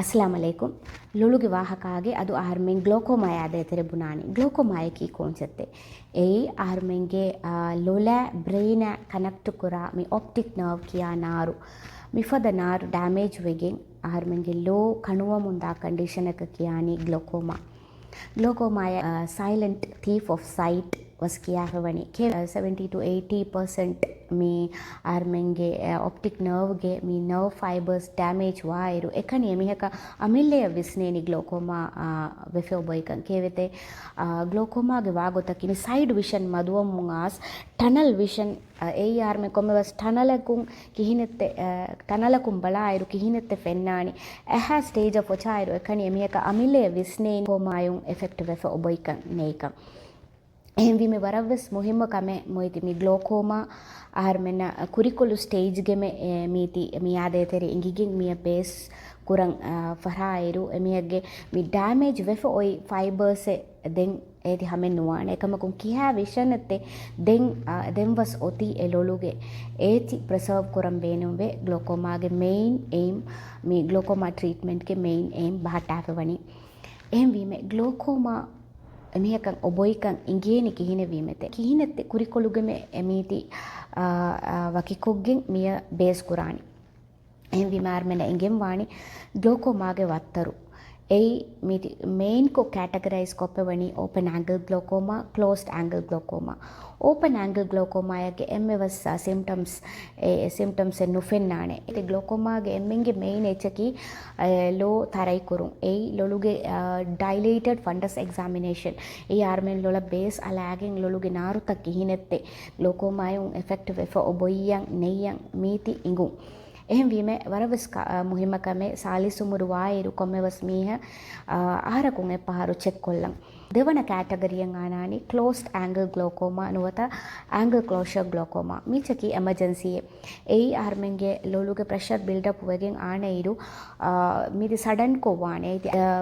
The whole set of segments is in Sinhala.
ಅಸ್ಸಲಾಮಲೈಕುಂ ಲೊಳುಗೆ ವಾಹಕಾಗೆ ಅದು ಆರ್ಮೆಂಗ್ ಗ್ಲೋಕೋಮಾ ಯಾದೆ ತೆರೆಬುನಾನಿ ಗ್ಲೋಕೋಮಾ ಕಿ ಕೋನ್ಸೆತ್ತೆ ಏಯ್ ಆರ್ಮೆಂಗೆ ಲೊಲೆ ಬ್ರೈನ ಕನೆಕ್ಟ್ ಕುರ ಮಿ ಆಪ್ಟಿಕ್ ನರ್ವ್ ಕಿಯಾ ನಾರು ಮಿಫದ ನಾರು ಡ್ಯಾಮೇಜ್ ವೆಗೆಂಗ್ ಆರ್ಮೆಂಗೆ ಲೋ ಕಣುವ ಮುಂದ ಕಂಡೀಷನಕ ಕಿಯಾನಿ glaucoma silent thief of sight was kiyarawani ke 70 to 80% me armenge optic nerve ge me nerve fibers damage wairu ekani emihaka amille visneni glaucoma vefe oboikan kevete glaucoma ge wagotaki me side vision maduwam as tunnel vision ei arme kommewas tunnelakun kihinette tunnelakun balairu kihinette fennani aha stage of ochairu ekani emihaka amille visneni komayun effect vefe oboikan neikan එහෙන් වීම වරවස් මුහිම්ම කම මොයිති මි ග්ලෝකෝමා ආර්මෙන කුරිකුලු ස්ටේජ් ගෙම මීති මියාදේතෙරි ඉංගිගින් මිය බේස් කුරන් ෆරායිරු එමියගේ මි ඩෑමේජ් වෙෆ ඔයි ෆයිබර්ස් දෙන් ඒති හැමෙන් නුවාන එකමකුන් කියා විෂනත්තේ දෙන් වස් ඔති එලොලුගේ ඒති ප්‍රසර්ව් කුරන් බේනුවේ ග්ලෝකෝමාගේ මේන් එයිම් මි ග්ලෝකෝමා ට්‍රීට්මන්ට් ගේ මේන් එයිම් බහටාවවනි එහෙන් වීම ග්ලෝකෝමා එමිහකන් ඔබොයිකන් ඉංගේනි කිහිනවීමෙතේ කිහිනෙත්තේ කුරිකොළුගෙම එමීති වකිකොග්ගෙන් මිය බේස් කුරානි එහෙන් විමාර්මෙන එංගෙන් වාණි ග්ලෝකෝමාගේ වත්තරු ei miti main ko categorize koppewani open angle glaucoma closed angle glaucoma open angle glaucoma yage emmevas symptoms ennu fennane ite glaucoma ge emmenge main echaki low tharai kurun ei loluge dilated fundus examination ei armen lola base alagen loluge naruta kihinette glaucoma yun effective efa oboyan neyyan miti ingun එහෙන් වීම වරවස් මුහිමකමේ සාලිසුමුරු වායිරු කොම්මවස් මීහ ආහරකුන් එපහරු චෙක් කොල්ලන් දෙවන කැටගරියෙන් ආනානි ක්ලෝස්ඩ් ඇන්ගල් ග්ලෝකෝමා නුවත ඇන්ගල් ක්ලෝෂර් ග්ලෝකෝමා මීචකි එමර්ජන්සි එයි ආර්මෙන්ගේ ලොලුගේ ප්‍රෙෂර් බිල්ඩ් අප් වෙගෙන් ආනයිරු මිදි සඩන් කොවානේ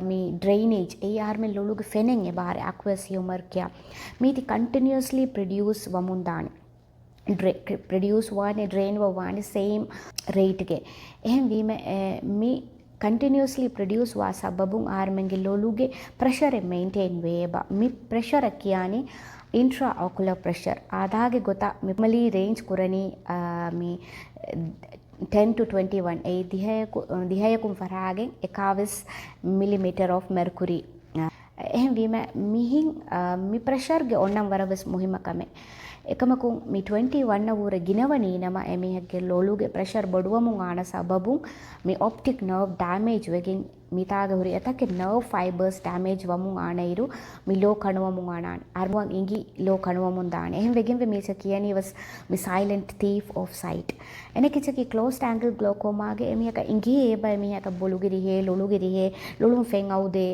මි ඩ්‍රේනේජ් එයි ආර්මෙන් ලොලුගේ ෆෙනෙන් එබාර ඇක්වස් හ්യൂമർ කියා මීති continuously produce වමුන්දානි produce one drain one same rate ge එහෙන් වීම මේ continuously produce wa sababun armengi loluge pressure maintain weba mi pressure kiyani intraocular pressure adage gota mimali range kurani mi 10 to 21 ei dihayakun faragen 21 millimeter of mercury එහෙන් වීම Mihin mi pressure ge onnam waravas muhimakame එකමකුන් මි 21 වූර ගිනවනී නම එමිහගේ ලොලුගේ ප්‍රෙෂර් බොඩුවමුන් ආන සබබුන් මි ඔප්ටික් නර්ව් ඩෑමේජ් වෙකින් මිතාගේ හුරි එතකේ නර්ව් ෆයිබර්ස් ඩෑමේජ් වමුන් ආනයිරු මි ලෝ කණුවමුන් ආනාන අරුවන් ඉඟි ලෝ කණුවමුන් දාන එහෙන් වෙකින් මීස කියනීවස් මි සයිලන්ට් තීෆ් ඔෆ් සයිට් එනකිචකි ක්ලෝස්ඩ් ඇන්ගල් ග්ලෝකෝමාගේ එමිහක ඉඟි ඒබ එමිහක බොලුගිරිහේ ලොලුගිරිහේ ලොලුම් ෆෙන් අවුදේ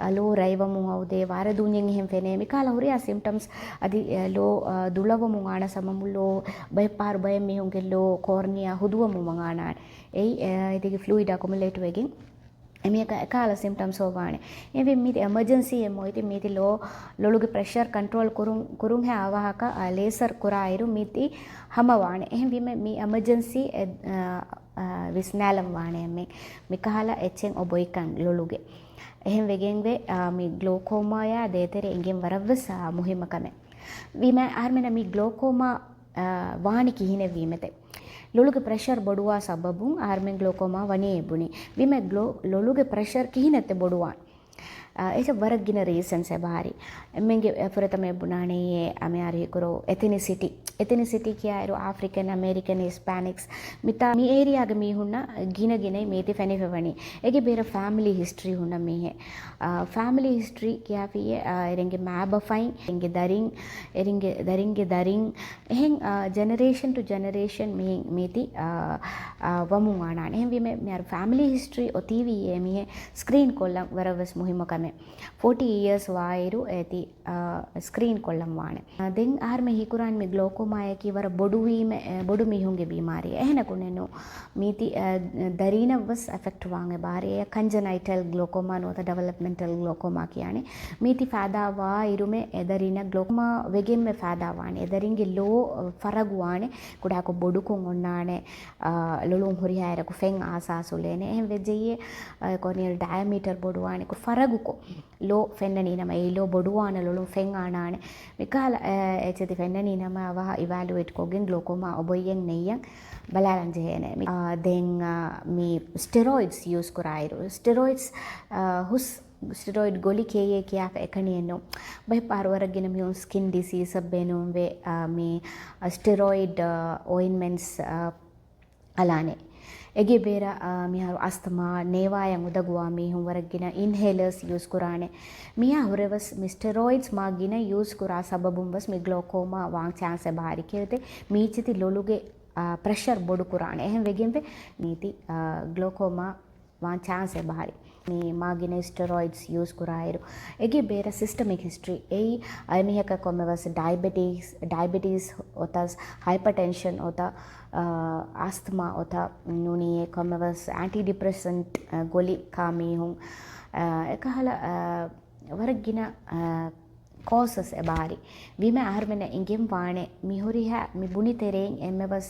ලෝ රයිවමුන් අවුදේ වාර දුන්යෙන් එහෙන් ෆෙනේ මිකාලා හුරියා සිම්ප්ටම්ස් අදි ලෝ දුලවමුන් ආන සමමුලෝ බයපාර බය මිහුන්ගේ ලෝ කෝර්නියා හුදුවමුන් ආනාන එයි ඉතිගේ ෆ්ලුයිඩ් අකුමුලේට් වෙකින් එමියක කාල සිම්ප්ටම්ස් හොවානේ එවි මිති එමර්ජන්සි එමොයිති මිති ලොලුගේ ප්‍රෙෂර් කන්ට්‍රෝල් කුරුන් හැ ආවාහක ලේසර් කුරායිරු මිති හමවානේ එහෙන් විම මි එමර්ජන්සි විස්නාලම් වානේ මි කහලා එච්චෙන් ඔබොයිකන් ලොලුගේ එහෙන් වෙගෙන් වේ මි ග්ලෝකෝමා යා දේතරේ ඉංගෙන් වරවස මුහිමකම විම ආර්මෙන මි ග්ලෝකෝමා වාණි කිහින වීමතේ ලොලුගේ ප්‍රෙෂර් බොඩුවා සබබුන් ආර්මෙන් ග්ලෝකෝමා වනේ එබුනි විම ලොලුගේ ප්‍රෙෂර් කිහිනත බොඩුවාන් ඒක වරගින රීසන්ස් එබාරි එම්මෙන්ගේ ෆරතම එබුනානේ අමයාරි කරෝ එතනිසිටි කියාරු ආෆ්‍රිකන් ඇමරිකන් හිස්පැනික්ස් මිතා මේ ඒරියාගේ මීහුන්න ගිනගිනේ මේති ෆෙනිෆවනි ඒගේ බේර ෆැමිලි හිස්ටරි හුන්න මීහෙ ෆැමිලි හිස්ටරි කියාපියේ එරෙන්ගේ මෑබෆයින් එරෙන්ගේ දරින් එහෙන් ජෙනරේෂන් ටු ජෙනරේෂන් මේති වමුන් ආනාන එහෙන් වීම මෙයාර ෆැමිලි හිස්ටරි ඔතිවි මේ ස්ක්‍රීන් කොල්ලන් වරවස් මුහිමකම වානේ 40 years වයිරු ඇති ස්ක්‍රීන් කොල්ලම් වානේ දෙන් ආර්මේ හිකුරන් මේ ග්ලෝකෝමා යකි වර බොඩු වීම බොඩු මිහුන්ගේ බීමාරිය එහෙන කුනෙනු මීති දරීනවස් එෆෙක්ට් වාංගේ බාරිය කන්ජනයිටල් ග්ලෝකෝමා නොත ඩෙවලොප්මන්ටල් ග්ලෝකෝමා කියන්නේ මීති ෆාදා වායිරුමේ එදරින ග්ලෝකෝමා වෙගෙම්මේ ෆාදා වානේ එදරින්ගේ ලෝ ෆරගු වානේ කුඩාකො බොඩු කොන් ඔන්නානේ ලොලුම් හොරිහායරකු ෆෙන් ආසාසුලේනේ එහෙන් වෙජෙයේ කොනියල් ඩයමීටර් බොඩුවානේ ಕು ಫರಗುಕೊ ಲೋ ಫೆನ್ನನಿ ನಮ ಈ ಲೋ ಬೊಡುವಾನ ಲೊಲು ಫೆಂಗ್ ಆಣಾನೆ ಮಿಕಾಲ ಎಚತಿ ಫೆನ್ನನಿ ನಮ ಅವಹ ಇವ್ಯಾಲ್ಯುಯೇಟ್ ಕೊಗೆನ್ ಗ್ಲೋಕೋಮಾ ಒಬೊಯ್ಯೆನ್ ನೆಯ್ಯನ್ ಬಲಾಲಂಜ ಹೇನೆ ದೆನ್ ಮಿ ಸ್ಟೆರಾಯ್ಡ್ಸ್ ಯೂಸ್ ಕುರಾಯಿರು ಸ್ಟೆರಾಯ್ಡ್ಸ್ ಹುಸ್ ಸ್ಟೆರಾಯ್ಡ್ ಗೋಲಿ ಕೇಯೇ ಕ್ಯಾಫ್ ಎಕಣಿಯನ್ನು ಬೈ ಪಾರ್ವರಗಿನ ಮಿಯು ಸ್ಕಿನ್ ಡಿಸೀಸ್ ಅಬ್ಬೇನು ವೆ ಮಿ ಸ್ಟೆರಾಯ್ಡ್ ಓಯಿಂಟ್ಮೆಂಟ್ಸ್ ಅಲಾನೆ ಎಗೆ ಬೇರ ಮಿಹಾರು ಅಸ್ತಮಾ ನೇವಾಯಂ ಉದಗುವ ಮೀಹುಂ ವರಗಿನ ಇನ್ಹೇಲರ್ಸ್ ಯೂಸ್ ಕುರಾನೆ ಮಿಯಾ ಹುರೆವಸ್ ಸ್ಟೆರಾಯ್ಡ್ಸ್ ಮಾಗಿನ ಯೂಸ್ ಕುರಾ ಸಬಬುಂ ವಸ್ ಮಿ ಗ್ಲೋಕೋಮಾ ವಾಂಗ್ ಚಾನ್ಸ್ ಬಾರಿ ಕೇತೆ ಮೀಚಿತಿ ಲೊಲುಗೆ ಪ್ರೆಷರ್ ಬೊಡು ಕುರಾನೆ ಎಹೆಂ ವೆಗೆಂವೆ ನೀತಿ ಗ್ಲೋಕೋಮಾ ವಾಂಗ್ ಚಾನ್ಸ್ ಬಾರಿ ನೀ ಮಾಗಿನ ಸ್ಟೆರಾಯ್ಡ್ಸ್ ಯೂಸ್ ಕುರಾಯಿರು ಎಗೆ ಬೇರ ಸಿಸ್ಟಮಿಕ್ ಹಿಸ್ಟ್ರಿ ಏಯ್ ಅಮಿಹಕ ಕೊಮ್ಮೆವಸ್ ಡಯಾಬಿಟೀಸ್ ಒತಸ್ ಹೈಪರ್ ಟೆನ್ಷನ್ ಒತ ಆಸ್ತಮಾ ಒತ ನುನಿಯೆ ಕೊಮ್ಮೆವಸ್ ಆಂಟಿ ಡಿಪ್ರೆಸೆಂಟ್ ಗೊಲಿ ಕಾಮೀಹುಂ ಎಕಹಲ ವರಗಿನ causes ebari vime aharmena ingem waane mihuriha mi buni tereng emmebas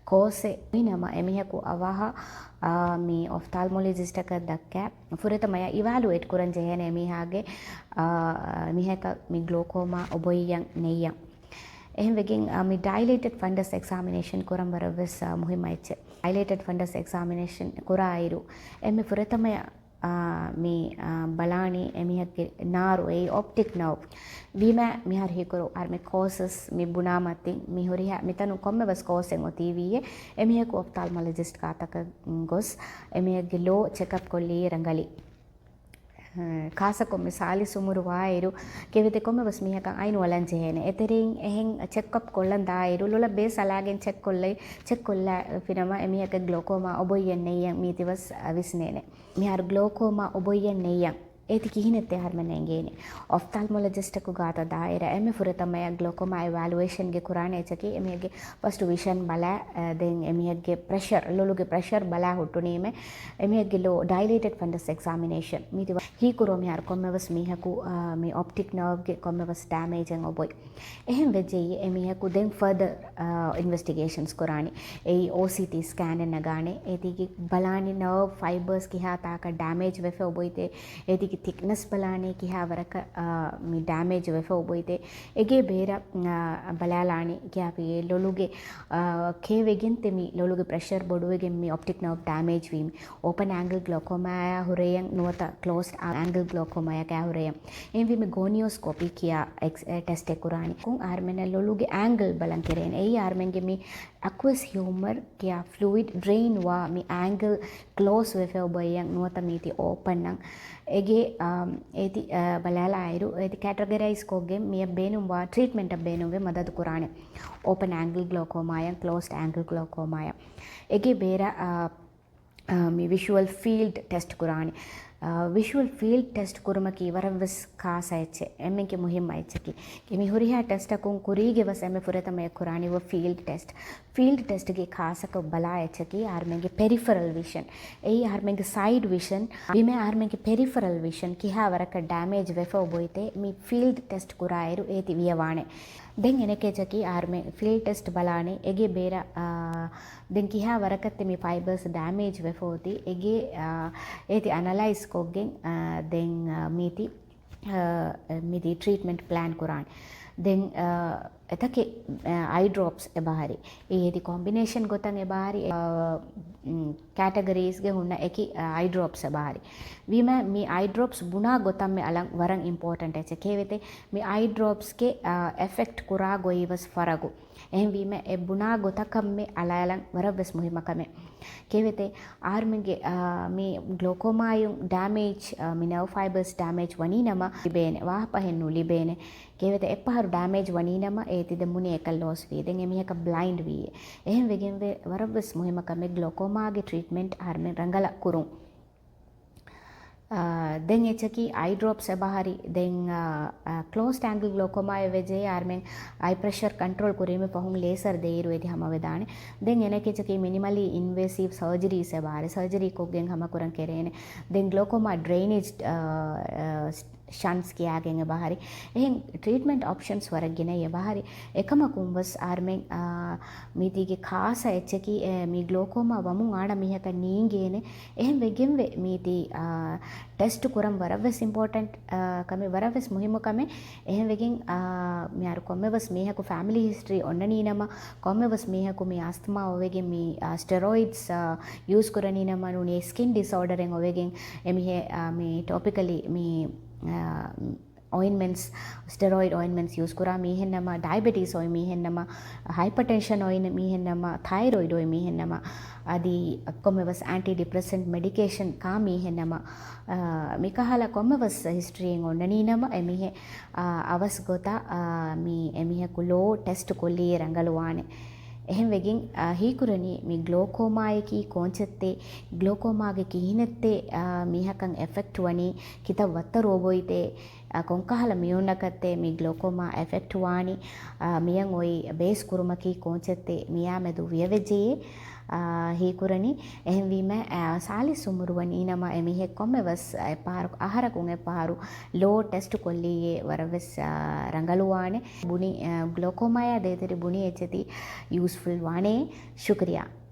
cause minama emihaku awaha mi ophthalmologist ka dakka fureta maya evaluate kuran jehene emihage mihaka mi glaucoma oboyan neyyan එහෙම වෙකින් මේ dilated fundus examination කරම් බරවස් මුහිමයිච්ච dilated fundus examination කරායිරු එමෙ ෆුරතමය මේ බලානි එමිහක්ගේ නාරු ඒ optic nerve වීම මිහර හිකරු අර්මේ causes මේ බුනාමතින් මිහොරිහ මෙතන කොම්මෙ වස් causen ඔතීවියේ එමිහක ophthalmologist කාතක ගොස් එමිහගේ ලෝ check up කොල්ලී රංගලි කාසකොම්මೆ ಸಾಲಿ ಸುಮುರು ವಾಯಿರು ಕೆವಿತೆ ಕೊಮ್ಮೆ ಬಸ್ ಮಿಹಕಂ ಐನು ಒಲಂಜೆ ಹೇನೆ ಎತೆರಿಂ ಎಹೆಂ ಚೆಕ್ ಅಪ್ ಕೊಲ್ಲಂ ದಾಯಿರು ಲೊಲ ಬೇ ಸಲಾಗೆನ್ ಚೆಕ್ ಕೊಲ್ಲ ಫಿನಮ ಎಮಿಹಕ ಗ್ಲೋಕೋಮಾ ಒಬೊಯ್ಯನ್ ನೆಯ್ಯಂ ಮೀತಿವಸ್ ವಿಸ್ನೇನೆ ಮಿಹಾರು ಗ್ಲೋಕೋಮಾ ಒಬೊಯ್ಯನ್ ನೆಯ್ಯಂ ඒති කිහිනෙත්තේ හර්මනෙන්ගේනේ ඔෆ්තල්මොලොජිස්ට් ಕು ಗಾತ ದಾಯಿರ ಎಮ್ಮೆ ಫುರತಮಯ ಗ್ಲೋಕೋಮಾ ಇವ್ಯಾಲ್ಯುಯೇಷನ್ ಗೆ ಕುರಾನೆ ಚಕಿ ಎಮಿಗೆ ಫಸ್ಟ್ ವಿಷನ್ ಬಲ ದೆನ್ ಎಮಿಗೆ ಪ್ರೆಷರ್ ಲೊಲುಗೆ ಪ್ರೆಷರ್ ಬಲ ಹುಟ್ಟುನೀಮೆ ಎಮಿಗೆ ಲೋ ಡೈಲೇಟೆಡ್ ಫಂಡಸ್ ಎಕ್ಸಾಮಿನೇಷನ್ ಮೀತಿ ಹಿ ಕುರೋ ಮಿ ಹರ್ ಕೊಮ್ಮೆವಸ್ ಮೀಹಕು ಮಿ ಆಪ್ಟಿಕ್ ನರ್ವ್ ಗೆ ಕೊಮ್ಮೆವಸ್ ಡ್ಯಾಮೇಜ್ en ಒಬೊಯ್ එහෙන් වෙජෙයි එමිහකු දෙන් ෆර්දර් ඉන්වෙස්ටිගේෂන්ස් කුරානි ඒ OCT ස්කෑන් නගානේ ඒතිගේ බලානි නර්ව් ෆයිබර්ස් කිහා තාක ඩැමේජ් වෙෆේ ඔබොයිතේ ඒතිගේ thickness බලානේ කිහා වරක මි ඩැමේජ් වෙෆේ ඔබොයිතේ එගේ බේර බලාලානි කියාපි ලොලුගේ කේවෙගෙන් තෙමි ලොලුගේ ප්‍රෙෂර් බොඩුවෙගෙන් මි ඔප්ටික් නර්ව් ඩැමේජ් වීම ඕපන් ඇන්ගල් ග්ලෝකෝමා හුරේයන් නුවත ක්ලෝස්ඩ් ඇන්ගල් ග්ලෝකෝමා ය කැහුරේයන් එන් විම ගෝනියෝස්කෝපි කියා ටෙස්ට් එක කුරානි කුන් ආර්මෙන ලොලුගේ ඇන්ගල් බලන් කෙරේන ඒ ආර්මෙන්ගේ මි aqueous humor කියා fluid drain වා මි ඇන්ගල් ක්ලෝස් වෙෆේ ඔබයන් නුවත මීති ඕපන් නම් එගේ ඒති බලාලා අයරු ඒති කැටගරයිස් කොගෙන් මිය බේනුම් වා ට්‍රීට්මන්ට් බේනුම් වේ මදද කුරානේ ඕපන් ඇන්ගල් ග්ලෝකෝමාය ක්ලෝස්ඩ් ඇන්ගල් ග්ලෝකෝමාය එගේ බේර මි විෂුවල් ෆීල්ඩ් ටෙස්ට් කුරානේ විෂුවල් ෆීල්ඩ් ටෙස්ට් ಕುರುಮಕಿ ವರವಸ್ ಕಾಸೈಚೆ ಎಮ್ಮೆಗೆ ಮುಹಿಮ್ ಐಚಕಿ ಕೆಮಿ ಹುರಿಹಾ ಟೆಸ್ಟ್ ಅಕುಂ ಕುರಿಗೆ ವಸ್ ಎಮ್ಮೆ ಫುರತಮಯ ಕುರಾನಿ ವ ಫೀಲ್ಡ್ ಟೆಸ್ಟ್ ಗೆ ಕಾಸಕ ಬಲಾ ಐಚಕಿ ಆರ್ಮೆಗೆ ಪೆರಿಫರಲ್ ವಿಷನ್ ಏ ಆರ್ಮೆಗೆ ಸೈಡ್ ವಿಷನ್ ವಿಮೆ ಆರ್ಮೆಗೆ ಪೆರಿಫರಲ್ ವಿಷನ್ ಕಿಹಾ ವರಕ ಡ್ಯಾಮೇಜ್ ವೆಫೋ ಬೋಯ್ತೆ ಮಿ ಫೀಲ್ಡ್ ಟೆಸ್ಟ್ ಕುರಾಯಿರು ಏತಿ ವಿಯವಾಣೆ ದೆನ್ ಎನಕೆ ಚಕಿ ಆರ್ಮೆ ಫೀಲ್ಡ್ ಟೆಸ್ಟ್ ಬಲಾನೆ ಎಗೆ ಬೇರ ದೆನ್ ಕಿಹಾ ವರಕತ್ತೆ ಮಿ ಫೈಬರ್ಸ್ ಡ್ಯಾಮೇಜ್ ವೆಫೋತಿ ಎಗೆ ಏತಿ ಅನಲೈಸ್ ಕೊಗ್ಗೆನ್ ದೆನ್ ಮೀತಿ ಟ್ರೀಟ್ಮೆಂಟ್ ಪ್ಲಾನ್ ಕುರಾನ್ ದೆನ್ එතකේ eye drops එබහරි ඒදි combination ගොතන් එබහරි categories ಗೆ ಹುನ್ನ ಏಕಿ eye drops එබහරි ವಿಮ ಮಿ eye drops ಬುನಾ ಗೊತಂ ಮೆ ಅಲಂ ವರಂ ಇಂಪಾರ್ಟೆಂಟ್ ಎಚೆ ಕೇವೆತೆ ಮಿ eye drops ಗೆ ಎಫೆಕ್ಟ್ ಕುರಾ ಗೊಯಿವಸ್ ಫರಗು එහෙන් වීම ඒ බුනා ගොතකම්මේ අලයලන් වරවස් මුහිමකමේ කේවෙතේ ආර්මිගේ මේ ග්ලෝකෝමායුම් ඩැමේජ් මේ නර්ව් ෆයිබර්ස් ඩැමේජ් වනීනම ලිබේනේ වාහපහෙන්නු ලිබේනේ කේවෙතේ එපහරු ඩැමේජ් වනීනම ඒතිද මුනි එක ලොස් වී දෙන් එමිහක බ්ලයින්ඩ් වී එහෙන් වෙගෙන් වරවස් මුහිමකමේ ග්ලෝකෝමාගේ ට්‍රීට්මන්ට් ආර්මෙන් රංගල කුරුම් දෙන් එච්චකි අයි ඩ්‍රොප්ස් එබහරි දෙන් ක්ලෝස්ඩ් ඇන්ගල් ග්ලෝකෝමා වෙජේ ආර්මෙන් අයි ප්‍රෙෂර් කන්ට්‍රෝල් කුරීමේ පහුන් ලේසර් දේරු වෙදි හම වෙදානේ දෙන් එනකෙච්චකි මිනිමලි ඉන්වේසිව් සර්ජරීස් එබහරි සර්ජරි කොග්ගෙන් හම කුරන් කෙරේනේ දෙන් ග්ලෝකෝමා ඩ්‍රේනේජ් ෂන්ස් කියාගෙන් එබහරි එහෙන් ට්‍රීට්මන්ට් ඔප්ෂන්ස් වරගෙන එබහරි එකම කුම්වස් ආර්මෙන් මීතිගේ කාස එච්චකි මී ග්ලෝකෝමා වමුන් ආඩ මිහක නීගේනේ එහෙන් වෙගෙන් වේ මීති ටෙස්ට් කුරම් වරවස් ඉම්පෝටන්ට් කමේ වරවස් මුහිම කමේ එහෙන් වෙගෙන් මියාර කොම්මවස් මේහකු ෆැමිලි හිස්ටරි ඔන්න නීනම කොම්මවස් මේහකු මේ ආස්තමා ඔවෙගෙන් මේ ස්ටෙරොයිඩ්ස් යූස් කරනීනම නුනේ ස්කින් ඩිසෝඩරෙන් ඔවෙගෙන් එමිහෙ මේ ටොපිකලි මේ ointments steroid ointments use kura mihennama diabetes oy mihennama hypertension oy mihennama thyroid oy mihennama adi kommevas antidepressant medication ka mihennama mikahala kommevas history en onnaninama emihe avas gota mi emihe kulo test kolli rangaluwane එහෙන් වෙගින් හීකුරණි මේ ග්ලෝකෝමා එකී කොංචත්තේ ග්ලෝකෝමාගේ කිහිනෙත්තේ මීහකන් එෆෙක්ට් වනි කිත වත්ත රෝගොයිතේ කොංකහල මියුන්නකත්තේ මේ ග්ලෝකෝමා එෆෙක්ට් වානි මියන් ඔයි බේස් කුරුමකී කොංචත්තේ මියා මෙදු වියවෙජේ හීකුරණි එහෙන් වීම සාලි සුමුරුවනි නම එමිහෙ කොම්මවස් එපාරු ආහාරකුන් එපාරු ලෝ ටෙස්ට් කොල්ලියේ වරවස් රංගලුවානේ බුනි ග්ලෝකෝමා දේතරි බුනි එච්චති यूज़फुल वाणे शुक्रिया।